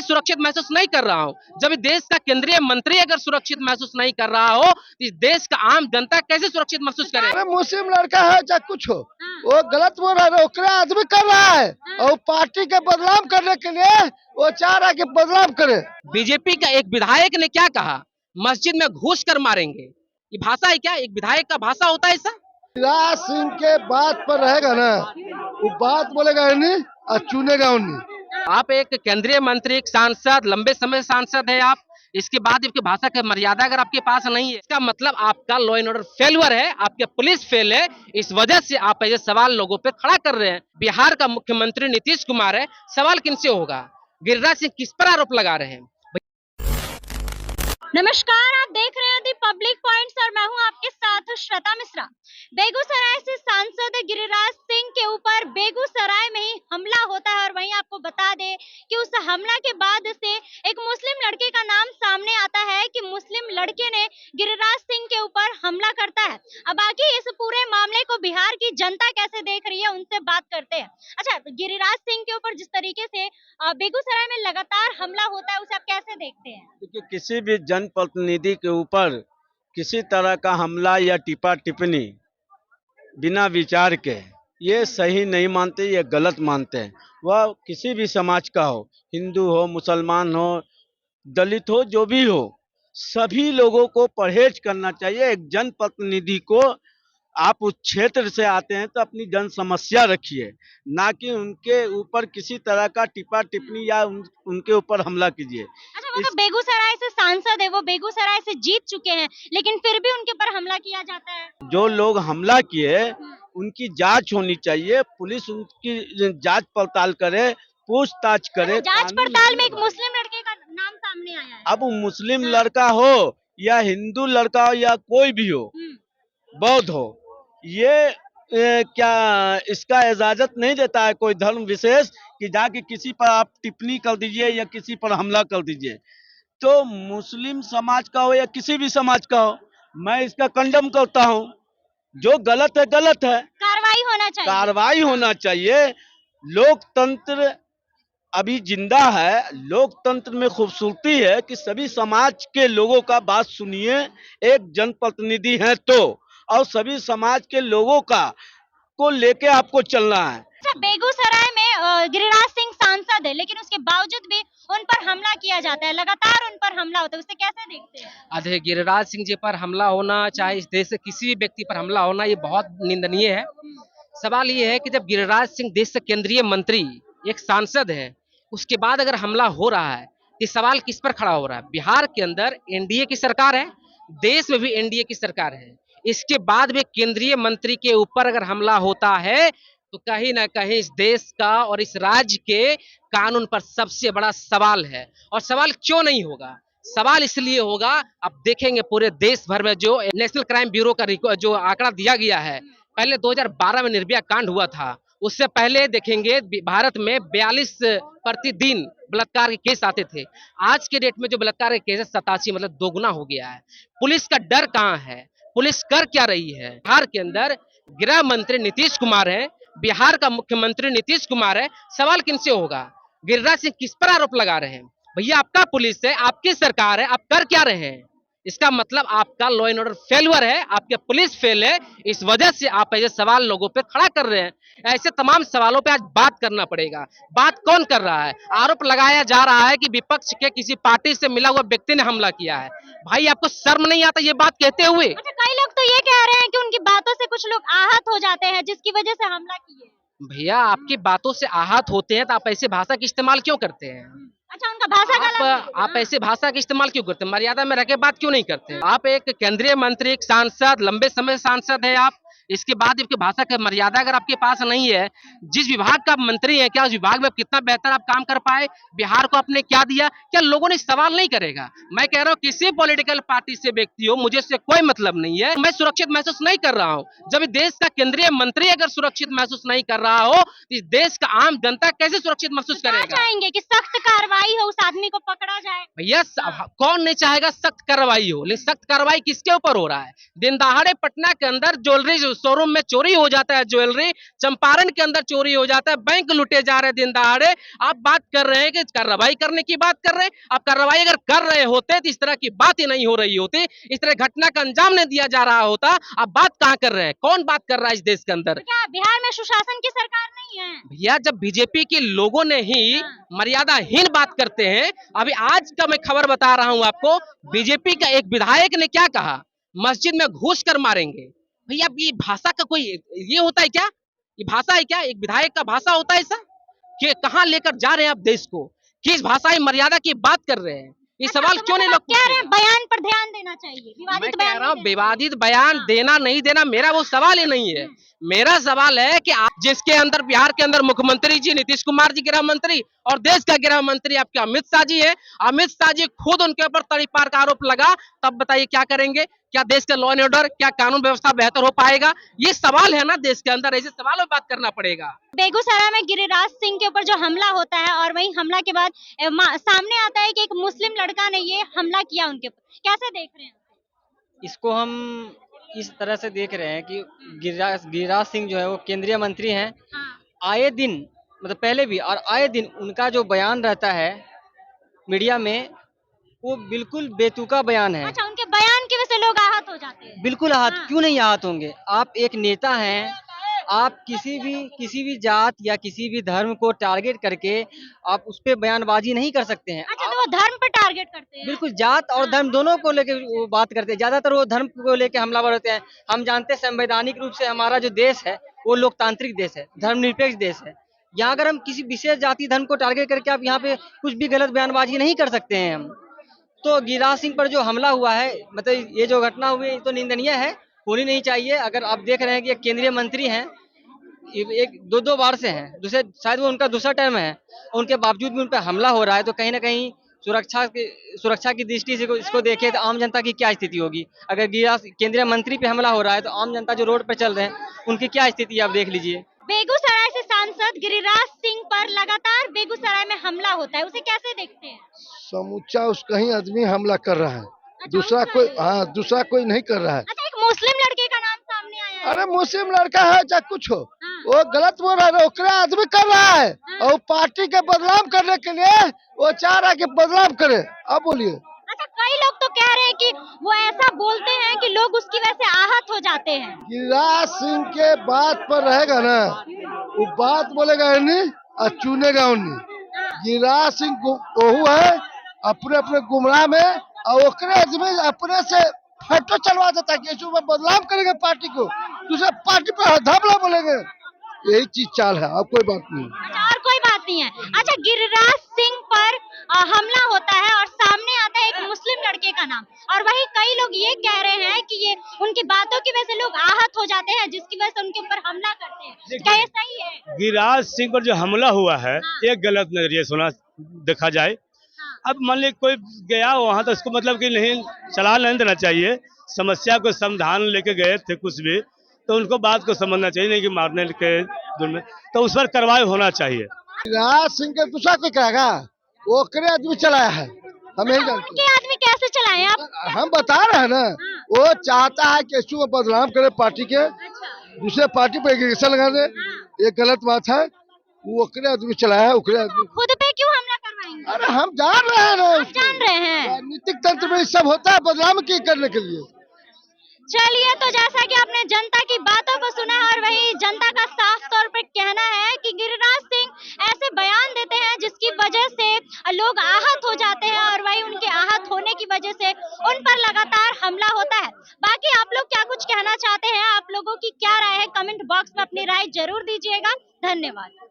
सुरक्षित महसूस नहीं कर रहा हूँ। जब देश का केंद्रीय मंत्री अगर सुरक्षित महसूस नहीं कर रहा हो, तो इस देश का आम जनता कैसे सुरक्षित महसूस करे? अरे मुस्लिम लड़का है चाहे कुछ हो, वो गलत बोल रहा है, ओकरे आदमी कर रहा है और पार्टी के बदनाम करने के लिए वो चाह रहा है कि बदनाम करे। बीजेपी का एक विधायक ने क्या कहा, मस्जिद में घुस कर मारेंगे, ये भाषा है क्या? एक विधायक का भाषा होता है ऐसा? गिरिराज सिंह के बात पर रहेगा ना, वो बात बोलेगा नहीं और चुनेगा नहीं। आप एक केंद्रीय मंत्री, एक सांसद, लंबे समय से सांसद है आप, इसके बाद आपकी भाषा की मर्यादा अगर आपके पास नहीं है, इसका मतलब आपका लॉ एंड ऑर्डर फेलियर है, आपके पुलिस फेल है। इस वजह से आप ऐसे सवाल लोगों पे खड़ा कर रहे हैं। बिहार का मुख्यमंत्री नीतीश कुमार है, सवाल किनसे होगा? गिरिराज सिंह किस पर आरोप लगा रहे हैं? नमस्कार, आप देख रहे हैं दी पब्लिक पॉइंट्स और मैं हूं आपके साथ श्वेता मिश्रा। बेगूसराय से सांसद गिरिराज सिंह के ऊपर बेगूसराय में ही हमला होता है और वहीं आपको बता दें कि उस हमला के बाद से एक मुस्लिम लड़के का नाम सामने आता है कि मुस्लिम लड़के ने गिरिराज सिंह के ऊपर हमला करता है। अब बाकी इस पूरे मामले को बिहार की जनता कैसे देख रही है, उनसे बात करते हैं। अच्छा, गिरिराज सिंह के ऊपर जिस तरीके से बेगूसराय में लगातार हमला होता है, उसे आप कैसे देखते हैं? क्योंकि किसी भी जनप्रतिनिधि के ऊपर किसी तरह का हमला या टिप्पा टिप्पणी बिना विचार के ये सही नहीं मानते, ये गलत मानते हैं। वह किसी भी समाज का हो, हिंदू हो, मुसलमान हो, दलित हो, जो भी हो, सभी लोगों को परहेज करना चाहिए। एक जनप्रतिनिधि को आप उस क्षेत्र से आते हैं तो अपनी जन समस्या रखिए, ना कि उनके ऊपर किसी तरह का टिप्पा टिप्पणी या उनके ऊपर हमला कीजिए। अच्छा, वो तो बेगूसराय से सांसद है, वो बेगूसराय से जीत चुके हैं, लेकिन फिर भी उनके ऊपर हमला किया जाता है। जो लोग हमला किए उनकी जांच होनी चाहिए, पुलिस उनकी जांच पड़ताल करे, पूछताछ करे। जांच पड़ताल में एक मुस्लिम लड़के का नाम सामने आया है। अब मुस्लिम लड़का हो या हिंदू लड़का हो या कोई भी हो, बौद्ध हो, ये क्या इसका इजाजत नहीं देता है कोई धर्म विशेष कि जाके किसी पर आप टिप्पणी कर दीजिए या किसी पर हमला कर दीजिए। तो मुस्लिम समाज का हो या किसी भी समाज का हो, मैं इसका कंडम करता हूँ। जो गलत है गलत है, कार्रवाई होना चाहिए। कार्रवाई होना चाहिए। लोकतंत्र अभी जिंदा है। लोकतंत्र में खूबसूरती है कि सभी समाज के लोगों का बात सुनिए, एक जनप्रतिनिधि है तो, और सभी समाज के लोगों का को लेके आपको चलना है। अच्छा, बेगूसराय में गिरिराज सिंह सांसद है, लेकिन उसके बावजूद भी उन पर हमला किया जाता है, लगातार उन पर हमला होता है, उसे कैसे देखते हैं? अरे, गिरिराज सिंह जी पर हमला होना, चाहे इस देश से किसी भी व्यक्ति पर हमला होना, ये बहुत निंदनीय है। सवाल ये है कि जब गिरिराज सिंह देश के केंद्रीय मंत्री, एक सांसद है, उसके बाद अगर हमला हो रहा है, ये सवाल किस पर खड़ा हो रहा है? बिहार के अंदर एनडीए की सरकार है, देश में भी एनडीए की सरकार है, इसके बाद भी केंद्रीय मंत्री के ऊपर अगर हमला होता है, तो कहीं ना कहीं इस देश का और इस राज्य के कानून पर सबसे बड़ा सवाल है। और सवाल क्यों नहीं होगा? सवाल इसलिए होगा, अब देखेंगे पूरे देश भर में जो नेशनल क्राइम ब्यूरो का जो आंकड़ा दिया गया है, पहले 2012 में निर्भया कांड हुआ था, उससे पहले देखेंगे भारत में 42 प्रतिदिन बलात्कार के केस आते थे। आज के डेट में जो बलात्कार के केस है 87, मतलब दोगुना हो गया है। पुलिस का डर कहाँ है? पुलिस कर क्या रही है? बिहार के अंदर गृह मंत्री नीतीश कुमार है, बिहार का मुख्यमंत्री नीतीश कुमार है, सवाल किनसे होगा? गिरिराज सिंह किस पर आरोप लगा रहे हैं? भैया, आपका पुलिस है, आपकी सरकार है, आप कर क्या रहे हैं? इसका मतलब आपका लॉ एंड ऑर्डर फेलियर है, आपके पुलिस फेल है। इस वजह से आप ऐसे सवाल लोगों पे खड़ा कर रहे हैं। ऐसे तमाम सवालों पे आज बात करना पड़ेगा। बात कौन कर रहा है? आरोप लगाया जा रहा है कि विपक्ष के किसी पार्टी से मिला हुआ व्यक्ति ने हमला किया है। भाई, आपको शर्म नहीं आता ये बात कहते हुए? अच्छा, कई लोग तो ये कह रहे हैं कि उनकी बातों से कुछ लोग आहत हो जाते हैं, जिसकी वजह से हमला किए। भैया, आपकी बातों से आहत होते हैं तो आप ऐसे भाषा का इस्तेमाल क्यों करते हैं? अच्छा, उनका भाषा गलत है। आप ऐसे भाषा का इस्तेमाल क्यों करते हैं? मर्यादा में रह के बात क्यों नहीं करते? आप एक केंद्रीय मंत्री, एक सांसद, लंबे समय से सांसद है आप, इसके बाद आपकी भाषा की मर्यादा अगर आपके पास नहीं है, जिस विभाग का मंत्री है, क्या उस विभाग में कितना बेहतर आप काम कर पाए? बिहार को आपने क्या दिया? क्या लोगों ने सवाल नहीं करेगा? मैं कह रहा हूँ, किसी पॉलिटिकल पार्टी से व्यक्ति हो, मुझे इससे कोई मतलब नहीं है। मैं सुरक्षित महसूस नहीं कर रहा हूँ। जब देश का केंद्रीय मंत्री अगर सुरक्षित महसूस नहीं कर रहा हो, तो इस देश का आम जनता कैसे सुरक्षित महसूस करेगा? चाहेंगे कि सख्त कार्रवाई हो, उस आदमी को पकड़ा जाए। भैया कौन नहीं चाहेगा सख्त कार्रवाई हो, लेकिन सख्त कार्रवाई किसके ऊपर हो रहा है? दिन दहाड़े पटना के अंदर ज्वेलरी शोरूम में चोरी हो जाता है, ज्वेलरी चंपारण के अंदर चोरी हो जाता है, बैंक लूटे जा रहे हैं दिन दहाड़े। आप बात कर रहे हैं कि कार्रवाई करने की बात कर रहे हैं। आप कार्रवाई अगर कर रहे होते तो इस तरह की बात ही नहीं हो रही होती, इस तरह घटना का अंजाम नहीं दिया जा रहा होता। आप बात कहाँ कर रहे हैं? कौन बात कर रहा है इस देश के अंदर? तो क्या बिहार में सुशासन की सरकार नहीं है? भैया जब बीजेपी के लोगों ने ही मर्यादाहीन बात करते हैं, अभी आज का मैं खबर बता रहा हूं आपको, बीजेपी का एक विधायक ने क्या कहा, मस्जिद में घुस कर मारेंगे। भैया ये भाषा का कोई ये होता है क्या? ये भाषा है क्या? एक विधायक का भाषा होता है ऐसा? कि कहां लेकर जा रहे हैं आप देश को? किस भाषाई मर्यादा की बात कर रहे हैं? ये सवाल क्यों नहीं लोग कह रहे हैं बयान पर ध्यान देना चाहिए, मैं विवादित कह बयान रहा हूँ नहीं देना विवादित बयान देना नहीं देना मेरा वो सवाल ही नहीं है। मेरा सवाल है कि आप जिसके अंदर बिहार के अंदर मुख्यमंत्री जी नीतीश कुमार जी गृह मंत्री और देश का गृह मंत्री आपके अमित शाह जी है, अमित शाह जी खुद उनके ऊपर तड़ीपार का आरोप लगा, तब बताइए क्या करेंगे? क्या देश का लॉ एंड ऑर्डर, क्या कानून व्यवस्था बेहतर हो पाएगा? ये सवाल है ना देश के अंदर, ऐसे सवालों पर बात करना पड़ेगा। बेगूसराय में गिरिराज सिंह के ऊपर जो हमला होता है और वही हमला के बाद सामने आता है कि एक मुस्लिम लड़का ने ये हमला किया उनके ऊपर, कैसे देख रहे हैं? इसको हम इस तरह से देख रहे हैं कि गिरिराज सिंह जो है वो केंद्रीय मंत्री हैं। हाँ। आए दिन मतलब पहले भी और आए दिन उनका जो बयान रहता है मीडिया में वो बिल्कुल बेतुका बयान है। अच्छा, उनके बयान की वजह से लोग आहत हो जाते हैं। बिल्कुल आहत हाँ। क्यों नहीं आहत होंगे? आप एक नेता हैं, आप किसी भी जात या किसी भी धर्म को टारगेट करके आप उस पे बयानबाजी नहीं कर सकते हैं। अच्छा, तो वो धर्म पर टारगेट करते हैं। बिल्कुल जात और धर्म दोनों को लेके वो बात करते हैं, ज्यादातर वो धर्म को लेके हमलावर होते हैं। हम जानते हैं संवैधानिक रूप से हमारा जो देश है वो लोकतांत्रिक देश है, धर्मनिरपेक्ष देश है। यहाँ अगर हम किसी विशेष जाति धर्म को टारगेट करके आप यहाँ पे कुछ भी गलत बयानबाजी नहीं कर सकते हैं हम। तो गिरिराज सिंह पर जो हमला हुआ है, मतलब ये जो घटना हुई है तो निंदनीय है, होनी नहीं चाहिए। अगर आप देख रहे हैं कि एक केंद्रीय मंत्री हैं, एक दो बार से हैं, दूसरे शायद वो उनका दूसरा टर्म है, उनके बावजूद भी उन पर हमला हो रहा है, तो कहीं ना कहीं सुरक्षा की दृष्टि से इसको देखें तो आम जनता की क्या स्थिति होगी। अगर गिरिराज केंद्रीय मंत्री पे हमला हो रहा है तो आम जनता जो रोड पर चल रहे हैं उनकी क्या स्थिति आप देख लीजिए। बेगूसराय से सांसद गिरिराज सिंह पर लगातार बेगूसराय में हमला होता है, उसे कैसे देखते हैं? समूचा उसका ही आदमी हमला कर रहा है, दूसरा उसका कोई ही? दूसरा कोई नहीं कर रहा है। अच्छा, एक मुस्लिम लड़के का नाम सामने आया है। अरे मुस्लिम लड़का है चाहे कुछ हो, हाँ। वो गलत बोल रहा है, ओकरे आदमी कर रहा है हाँ। और पार्टी के बदनाम करने के लिए वो चाह रहा है कि बदनाम करे। अब बोलिए। अच्छा, कई लोग तो कह रहे हैं कि वो ऐसा बोलते हैं कि लोग उसकी वजह से आहत हो जाते हैं। गिरिराज सिंह के बात पर रहेगा ना, वो बात बोलेगा नहीं और चुनेगा नहीं। गिरिराज सिंह ओहू है अपने अपने गुमराह में, और ओकरे आदमी अपने से फोटो चलवा देता है कि इसमें बदलाव करेंगे पार्टी को, दूसरे पार्टी पर धमला बोलेंगे। यही चीज चाल है, अब कोई बात नहीं। अच्छा, और कोई बात नहीं है। अच्छा, गिरिराज सिंह पर हमला होता है और सामने आता है एक मुस्लिम लड़के का नाम, और वही कई लोग ये कह रहे हैं कि ये उनकी बातों की वजह से लोग आहत हो जाते हैं, जिसकी वजह से उनके ऊपर हमला करते हैं। क्या ये सही है? गिरिराज सिंह पर जो हमला हुआ है हाँ। ये गलत नजरिए सुना देखा जाए। हाँ। अब मान ली कोई गया वहां तो उसको मतलब कि नहीं चला नहीं देना चाहिए। समस्या को समाधान लेके गए थे कुछ भी, तो उनको बात को समझना चाहिए, नहीं कि मारने के दूर में, तो उस पर कार्रवाई होना चाहिए। गिरिराज सिंह के दूसरा कोई कहेगा, ओकरे आदमी चलाया है, हम यही जानते उनके आदमी कैसे चलाए आप? हैं। हम बता रहे हैं ना, वो चाहता है कि इसको बदनाम करे पार्टी के, अच्छा। दूसरे पार्टी पे एग्रीगेशन लगा दे, ये गलत बात है। वो ओकरे आदमी चलाया है, ओकरे आदमी। खुद पे क्यों हमला करवाएंगे? अरे हम जान रहे हैं ना, आप जान रहे हैं। राजनीतिक तंत्र में ये सब होता है बदनाम की करने के लिए। चलिए, तो जैसा कि आपने जनता की बातों को सुना और वही जनता का साफ तौर पर कहना है कि गिरिराज सिंह ऐसे बयान देते हैं जिसकी वजह से लोग आहत हो जाते हैं, और वही उनके आहत होने की वजह से उन पर लगातार हमला होता है। बाकी आप लोग क्या कुछ कहना चाहते हैं, आप लोगों की क्या राय है, कमेंट बॉक्स में अपनी राय जरूर दीजिएगा। धन्यवाद।